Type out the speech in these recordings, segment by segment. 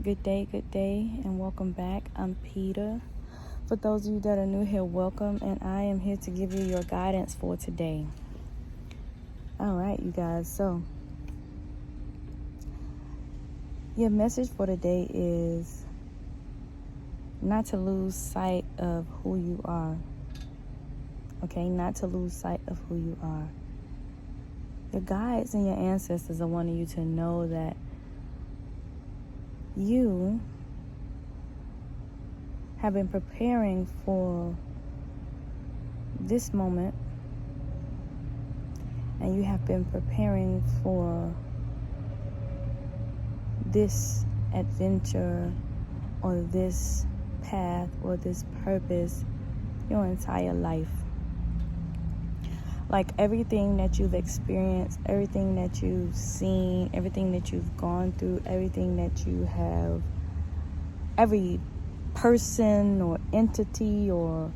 Good day, and welcome back. I'm Peter. For those of you that are new here, welcome, and I am here to give you your guidance for today. All right, you guys, so your message for today is not to lose sight of who you are. Okay, not to lose sight of who you are. Your guides and your ancestors are wanting you to know that you have been preparing for this moment, and you have been preparing for this adventure or this path or this purpose your entire life. Like everything that you've experienced, everything that you've seen, everything that you've gone through, everything that you have, every person or entity or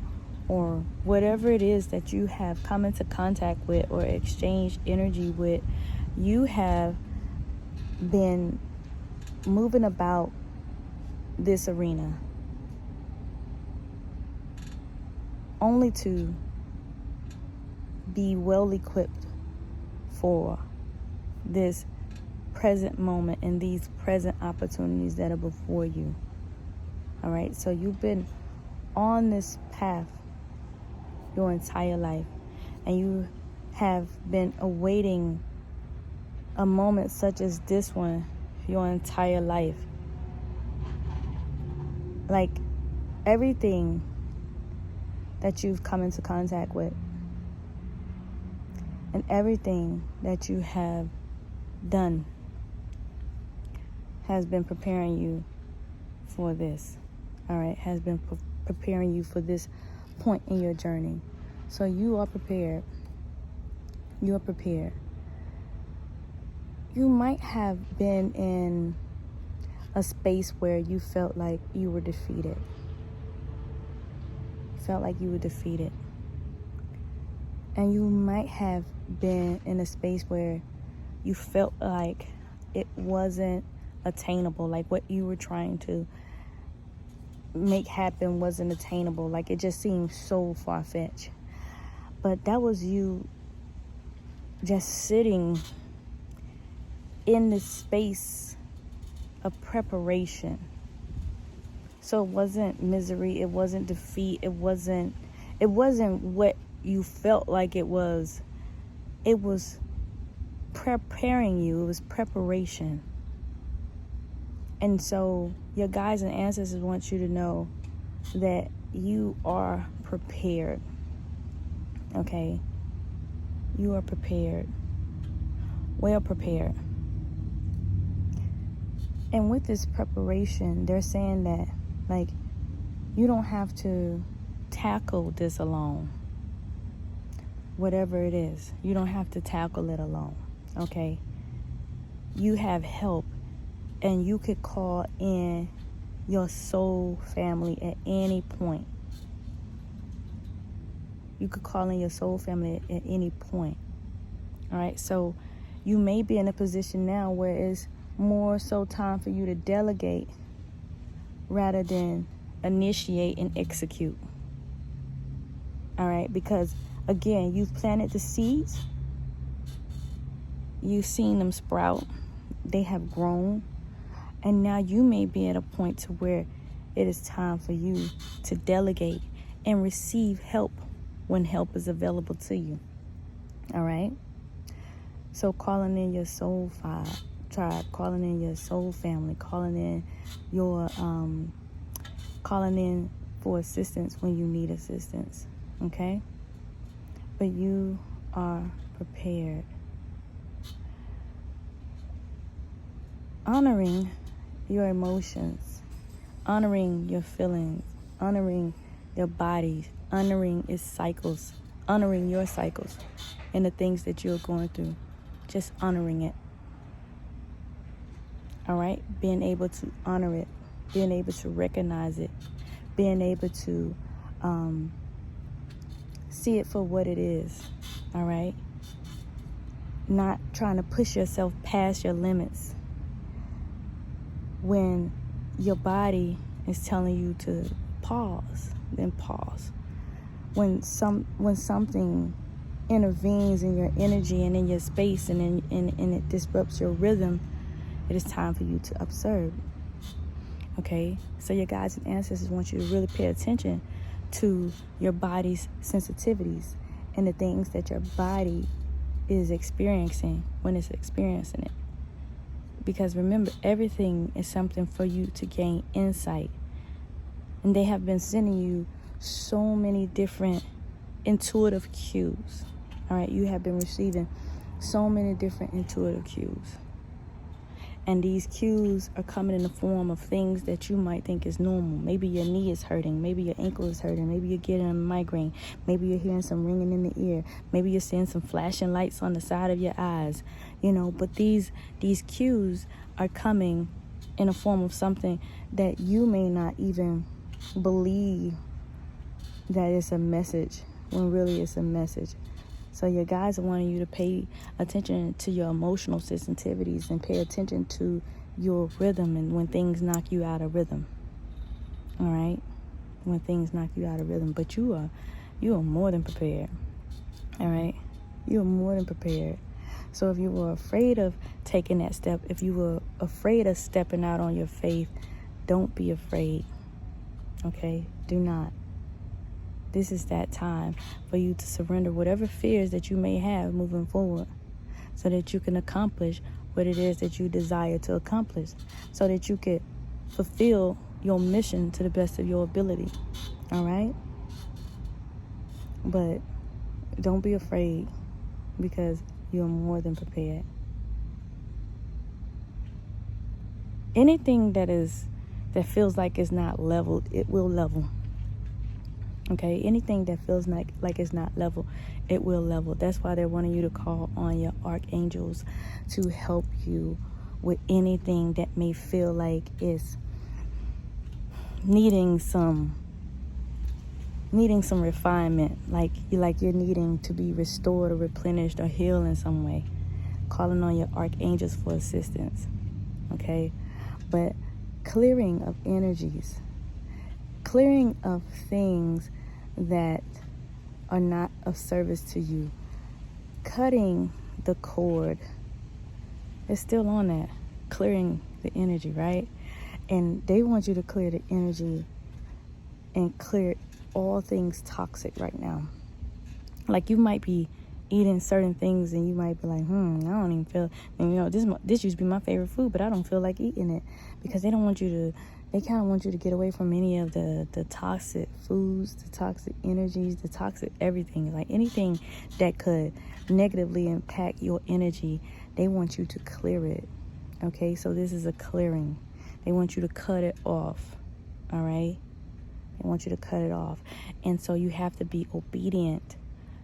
whatever it is that you have come into contact with or exchanged energy with, you have been moving about this arena only to be well equipped for this present moment and these present opportunities that are before you. All right, so you've been on this path your entire life, and you have been awaiting a moment such as this one your entire life. Like everything that you've come into contact with and everything that you have done has been preparing you for this. All right, has been preparing you for this point in your journey. So you are prepared. You are prepared. You might have been in a space where you felt like you were defeated. Felt like you were defeated. And you might have been in a space where you felt like it wasn't attainable, like what you were trying to make happen wasn't attainable, like it just seemed so far-fetched. But that was you just sitting in this space of preparation. So it wasn't misery, it wasn't defeat, it wasn't what you felt like it was. It was preparing you. It was preparation. And so your guides and ancestors want you to know that you are prepared. Okay? You are prepared. Well prepared. And with this preparation, they're saying that, like, you don't have to tackle this alone. Whatever it is, you don't have to tackle it alone. Okay? You have help, and you could call in your soul family at any point. You could call in your soul family at any point. All right? So you may be in a position now where it's more so time for you to delegate rather than initiate and execute. All right? Because, again, you've planted the seeds. You've seen them sprout. They have grown. And now you may be at a point to where it is time for you to delegate and receive help when help is available to you. All right? So calling in your soul tribe, calling in your soul family, calling in your calling in for assistance when you need assistance. Okay? But you are prepared. Honoring your emotions, honoring your feelings, honoring your bodies, honoring its cycles, honoring your cycles and the things that you're going through. Just honoring it. All right? Being able to honor it, being able to recognize it, being able to see it for what it is. All right? Not trying to push yourself past your limits when your body is telling you to pause, then pause. When something intervenes in your energy and in your space and it disrupts your rhythm, it is time for you to observe. Okay? So your guides and ancestors want you to really pay attention to your body's sensitivities and the things that your body is experiencing when it's experiencing it. Because remember, everything is something for you to gain insight. And they have been sending you so many different intuitive cues. All right, you have been receiving so many different intuitive cues. And these cues are coming in the form of things that you might think is normal. Maybe your knee is hurting. Maybe your ankle is hurting. Maybe you're getting a migraine. Maybe you're hearing some ringing in the ear. Maybe you're seeing some flashing lights on the side of your eyes. But these cues are coming in a form of something that you may not even believe that it's a message, when really it's a message. So your guides are wanting you to pay attention to your emotional sensitivities and pay attention to your rhythm and when things knock you out of rhythm. All right? When things knock you out of rhythm. But you are more than prepared. All right? You are more than prepared. So if you were afraid of taking that step, if you were afraid of stepping out on your faith, don't be afraid. Okay? Do not. This is that time for you to surrender whatever fears that you may have moving forward so that you can accomplish what it is that you desire to accomplish, so that you can fulfill your mission to the best of your ability. All right? But don't be afraid, because you're more than prepared. Anything that feels like it's not leveled, it will level. Okay, anything that feels like it's not level, it will level. That's why they're wanting you to call on your archangels to help you with anything that may feel like it's needing some refinement, like you're needing to be restored or replenished or healed in some way. Calling on your archangels for assistance. Okay, but clearing of energies, clearing of things that are not of service to you, cutting the cord, it's still on that, clearing the energy, right? And they want you to clear the energy and clear all things toxic right now. Like, you might be eating certain things and you might be like, I don't even feel, and this used to be my favorite food, but I don't feel like eating it, because they kind of want you to get away from any of the toxic foods, the toxic energies, the toxic everything. Like, anything that could negatively impact your energy, they want you to clear it. Okay, so this is a clearing. They want you to cut it off. All right? They want you to cut it off. And so you have to be obedient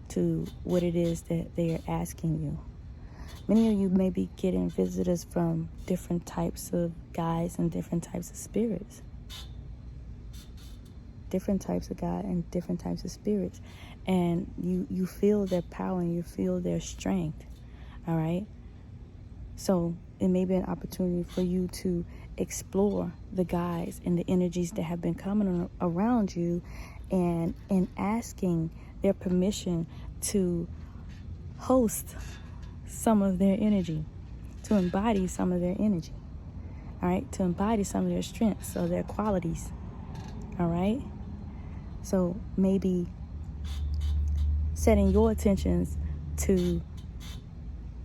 to what it is that they are asking you. Many of you may be getting visitors from different types of guides and different types of spirits. Different types of God and different types of spirits. And you feel their power and you feel their strength. All right? So it may be an opportunity for you to explore the guides and the energies that have been coming around you, and asking their permission to host some of their energy, to embody some of their energy, all right, to embody some of their strengths or their qualities, all right? So maybe setting your attentions to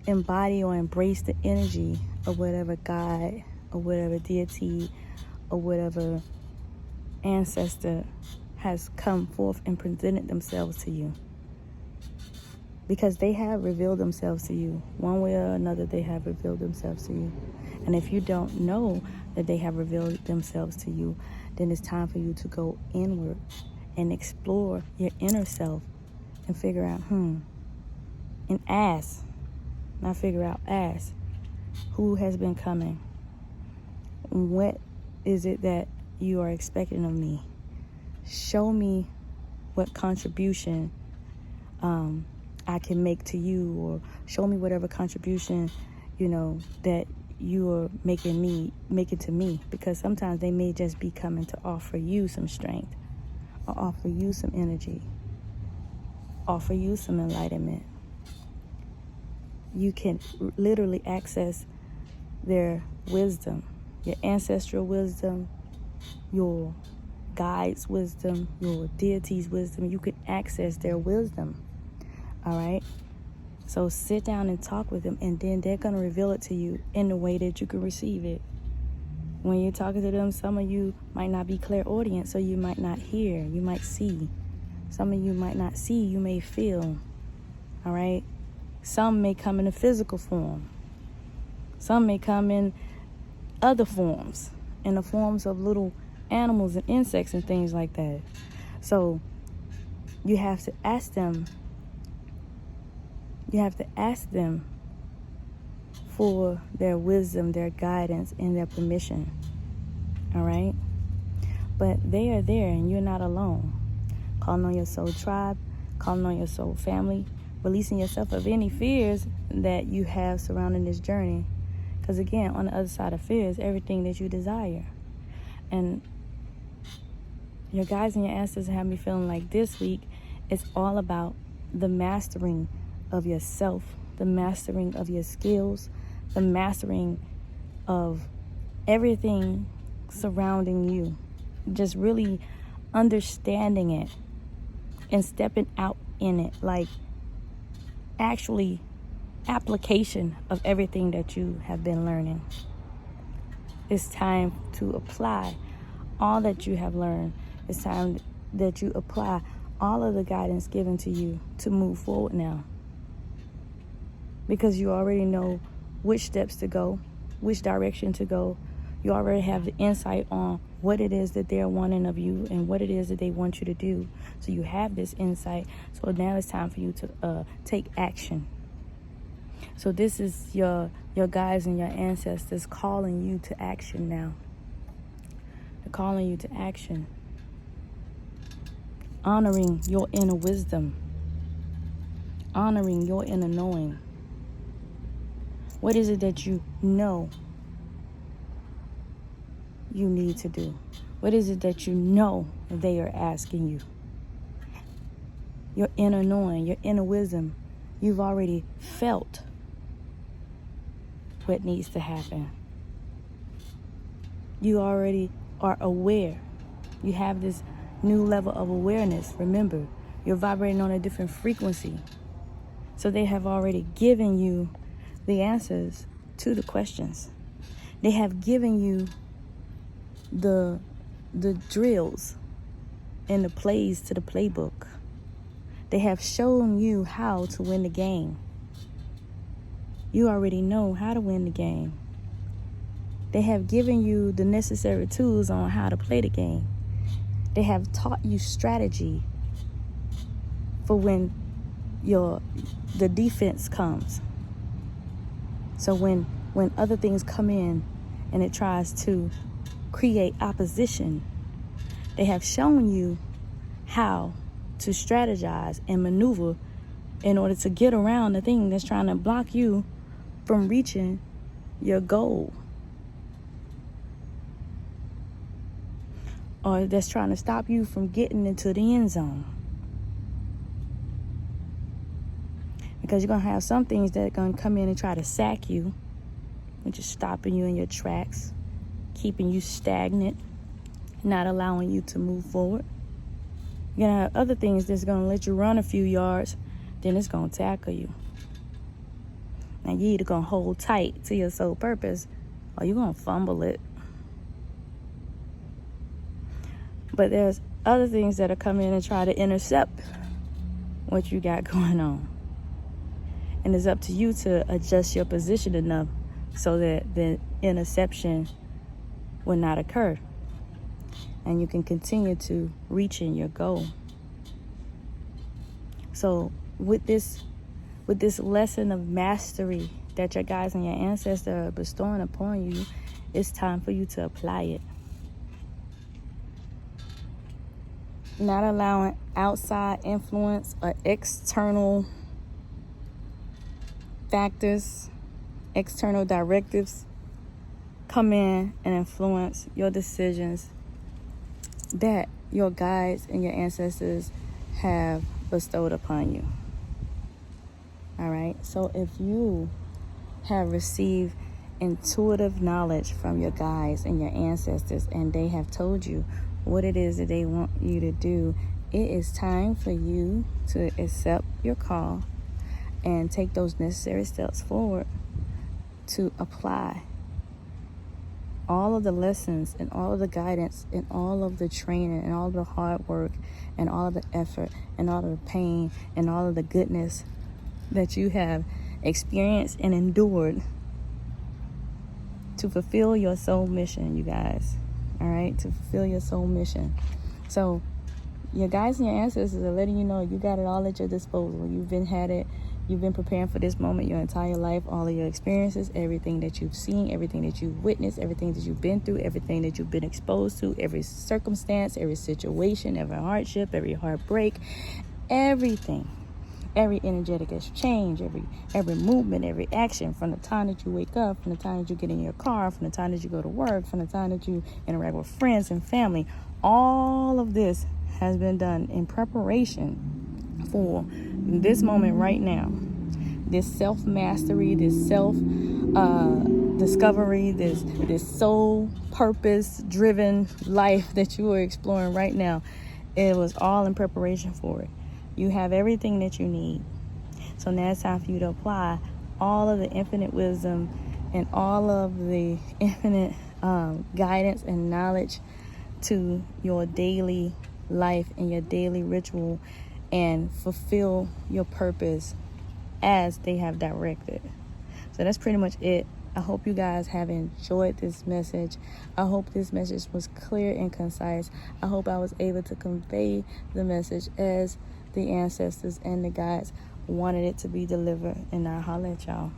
embody or embrace the energy of whatever God or whatever deity or whatever ancestor has come forth and presented themselves to you. Because they have revealed themselves to you. One way or another, they have revealed themselves to you. And if you don't know that they have revealed themselves to you, then it's time for you to go inward and explore your inner self and figure out, and ask, not figure out, ask, who has been coming? What is it that you are expecting of me? Show me what contribution I can make to you, or show me whatever contribution, that you are making to me, because sometimes they may just be coming to offer you some strength, or offer you some energy, offer you some enlightenment. You can literally access their wisdom, your ancestral wisdom, your guides' wisdom, your deity's wisdom. You can access their wisdom. All right? So sit down and talk with them, and then they're going to reveal it to you in the way that you can receive it. When you're talking to them, some of you might not be clairaudient, so you might not hear. You might see. Some of you might not see. You may feel. All right? Some may come in a physical form. Some may come in other forms, in the forms of little animals and insects and things like that. So you have to ask them. You have to ask them for their wisdom, their guidance, and their permission. All right? But they are there, and you're not alone. Calling on your soul tribe, calling on your soul family, releasing yourself of any fears that you have surrounding this journey. Because again, on the other side of fear is everything that you desire. And your guides and your ancestors have me feeling like this week it's all about the mastering of yourself, the mastering of your skills, the mastering of everything surrounding you. Just really understanding it and stepping out in it, like actually application of everything that you have been learning. It's time to apply all that you have learned. It's time that you apply all of the guidance given to you to move forward now. Because you already know which steps to go, which direction to go. You already have the insight on what it is that they're wanting of you and what it is that they want you to do. So you have this insight. So now it's time for you to take action. So this is your guides and your ancestors calling you to action now. They're calling you to action. Honoring your inner wisdom. Honoring your inner knowing. What is it that you know you need to do? What is it that you know they are asking you? Your inner knowing, your inner wisdom. You've already felt what needs to happen. You already are aware. You have this new level of awareness. Remember, you're vibrating on a different frequency. So they have already given you the answers to the questions. They have given you the drills and the plays to the playbook. They have shown you how to win the game. You already know how to win the game. They have given you the necessary tools on how to play the game. They have taught you strategy for when the defense comes. So when other things come in and it tries to create opposition, they have shown you how to strategize and maneuver in order to get around the thing that's trying to block you from reaching your goal, or that's trying to stop you from getting into the end zone. Because you're going to have some things that are going to come in and try to sack you, which is stopping you in your tracks, keeping you stagnant, not allowing you to move forward. You're going to have other things that's going to let you run a few yards, then it's going to tackle you. Now, you're either going to hold tight to your soul purpose, or you're going to fumble it. But there's other things that are coming in and try to intercept what you got going on. And it's up to you to adjust your position enough so that the interception will not occur. And you can continue to reach in your goal. So with this lesson of mastery that your guides and your ancestors are bestowing upon you, it's time for you to apply it. Not allowing outside influence or external factors, external directives come in and influence your decisions that your guides and your ancestors have bestowed upon you. All right? So if you have received intuitive knowledge from your guides and your ancestors, and they have told you what it is that they want you to do, it is time for you to accept your call and take those necessary steps forward to apply all of the lessons and all of the guidance and all of the training and all of the hard work and all of the effort and all of the pain and all of the goodness that you have experienced and endured to fulfill your soul mission, you guys. All right? To fulfill your soul mission. So your guides and your ancestors are letting you know you got it all at your disposal. You've been preparing for this moment your entire life. All of your experiences, everything that you've seen, everything that you've witnessed, everything that you've been through, everything that you've been exposed to, every circumstance, every situation, every hardship, every heartbreak, everything. Every energetic exchange, every movement, every action, from the time that you wake up, from the time that you get in your car, from the time that you go to work, from the time that you interact with friends and family, all of this has been done in preparation for this moment right now. This self-mastery, this self-discovery, this soul purpose-driven life that you are exploring right now. It was all in preparation for it. You have everything that you need. So now it's time for you to apply all of the infinite wisdom and all of the infinite guidance and knowledge to your daily life and your daily ritual, and fulfill your purpose as they have directed. So that's pretty much it. I hope you guys have enjoyed this message. I hope this message was clear and concise. I hope I was able to convey the message as the ancestors and the guides wanted it to be delivered. And I'll holler at y'all.